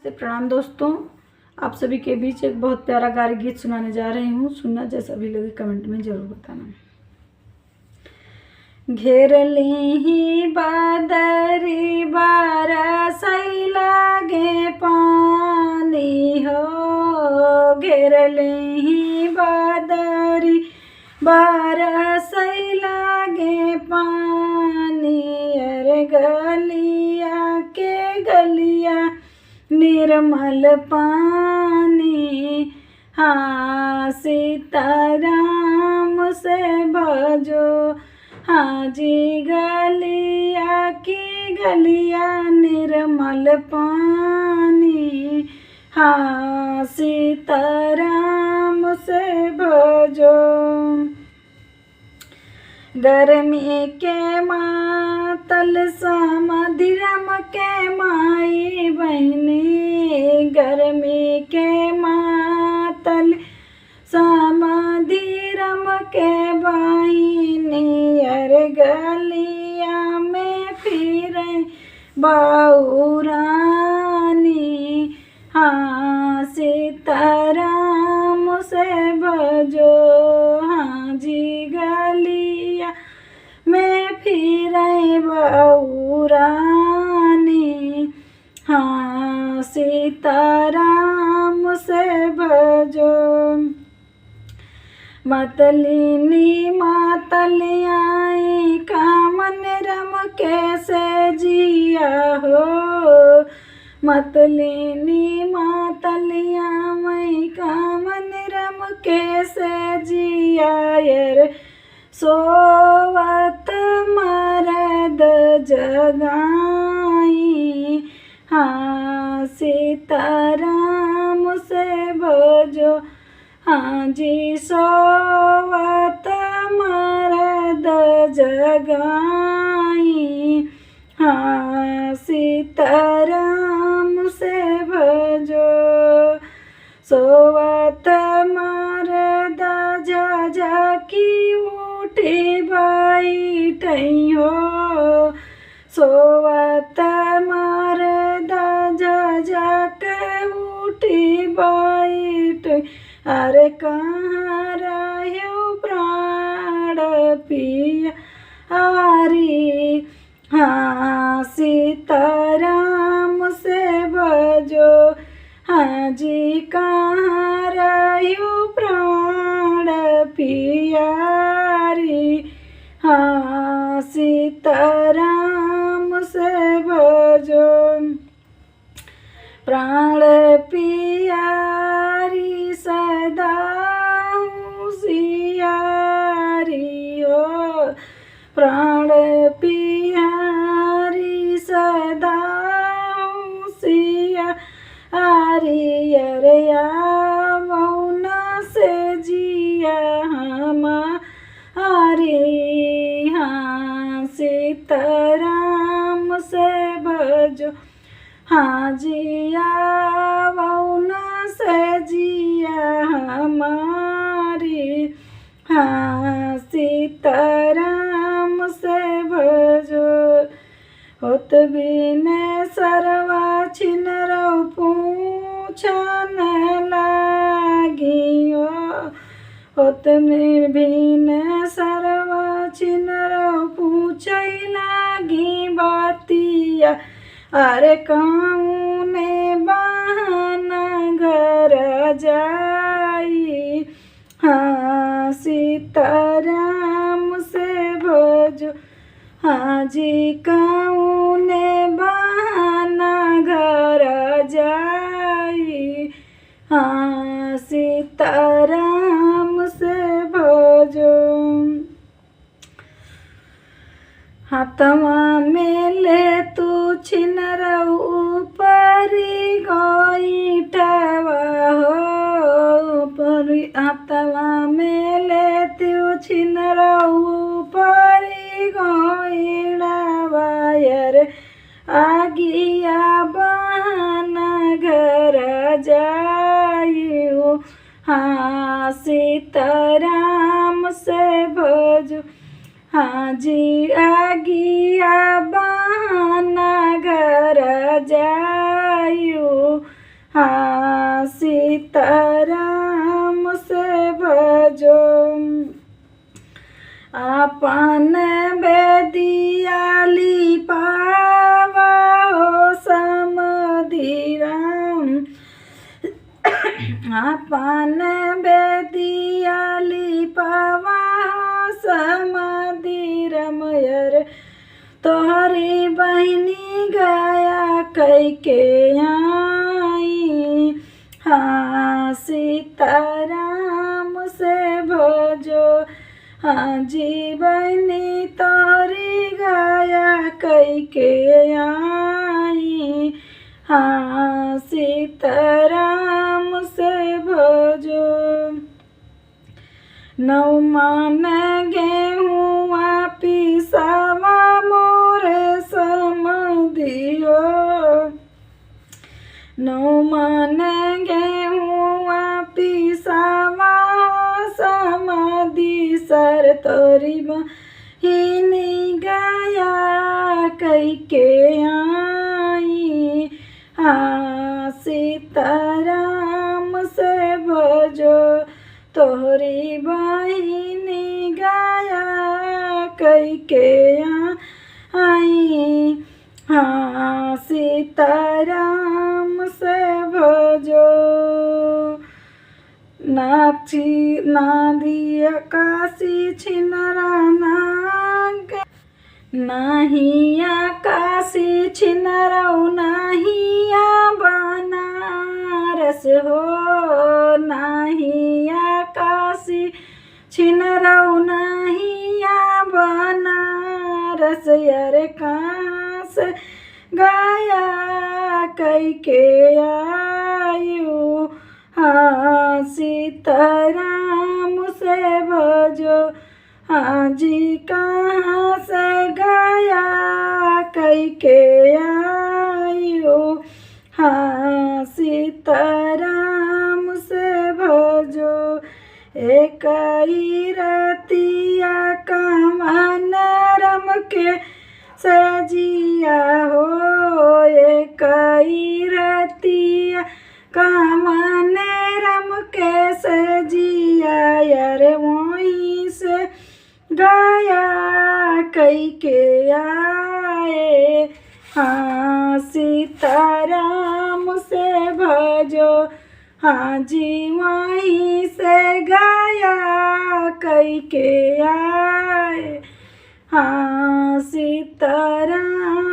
नमस्ते प्रणाम दोस्तों, आप सभी के बीच एक बहुत प्यारा गारी गीत सुनाने जा रही हूँ। सुनना जैसा भी लगे कमेंट में ज़रूर बताना। घेर ली बादरी बरसई लागे पानी हो, घेर ली बादरी बरसई लागे पानी। अरे गलिया के गलिया निर्मल पानी, हाँ सीताराम से भजो, हाँ जी गलिया की गलिया निर्मल पानी, हाँ सीताराम से भजो। गर्मी के मातल समधिरम के माई बहनी, गर्मी के मातल समधिरम के बहनी। अरे गलिया में फिरे बहुरानी, हाँ सीताराम से भजो, हाँ जी गलिया में फिरे बहुरानी, हाँ सीताराम से भजो। मतलिनी मातलियाई कामन रम कैसे जिया हो, मतलिनी मातलिया मई कामन रम कैसे जिया। यर सोवत मरद जगाई, हाँ सीताराम से भजो, हाँ जी सोवत मरद जगाई, हाँ सीताराम से भजो। सोवत मरद जा की उठी बैठई हो, सोवत मरद जा के उठी बैठ। अरे कहाँ रहो प्राण पिया हरी, हाँ सीताराम से भजो, हाँ जी कहाँ रहो प्राण पियारी, हाँ सीताराम से भजो। प्राण पियारी सदा होशियारी हो, प्राण पियारी सदा होशियारी। अरे मौना से जिया हमारी, हाँ सीताराम से भजो, हाँ जिया वौना से जिया हमारी, हाँ सीताराम से भजो। होत बिने सरवा छिन रहो पूछन लागी हो, होत में बिने सरवा छिन रहो पूछई लागी बातिया। अरे कौने बहाना घर जाई, हाँ सीताराम से भजो, हाँ जी कौने बहाना घर जाई, हाँ सीताराम से भजो। हाथवा में ले तू छिन रऊ परी गोईठवा हो, परी हाथवा में ले तू छिन रऊ परी गोईठवा। यर आगिया बहाना घर जायु, हाँ सीताराम से भजो, हाँ जी आगिया बहाना घर जायु, हाँ सीताराम से भजो। अपन बेदियाली पावा हो समधिराम। अपन बेदियाली पावा हो समधिराम। यर तोहरी बहनी गया कई के आई। हाँ सीताराम से भजो। हाँ जी बहनी तोरी गया कई के आई। हाँ सीताराम से भजो। नौ मन गेहुआ पिसावा मोरे समधियो। नौ मन गेहुआ पिसावा समधि। सर तोरी बहिनी गया कई के आई। हाँ सीताराम से भजो। तोहरी बहिनी गया कई के आई। हाँ सीताराम से भजो। नाची नादिया काशी छिनरा नाग। नाहिया काशी छिनरौ नाहिया बनारस हो। नाहिया काशी छिनरौ नाहिया बनारस। यर कहाँ से गया कई के आयु। हाँ सीताराम से भजो। हाँ जी कहाँ से गया कई के आयु। हाँ सीताराम से भजो। एक रतिया कामन रम के सजिया हो। एक रतिया कामन रम के सजिया। यार वहीं से गया कई के आए। हाँ सीताराम से भजो। हाँ जी वहीं से गया कई के आए। हाँ सीताराम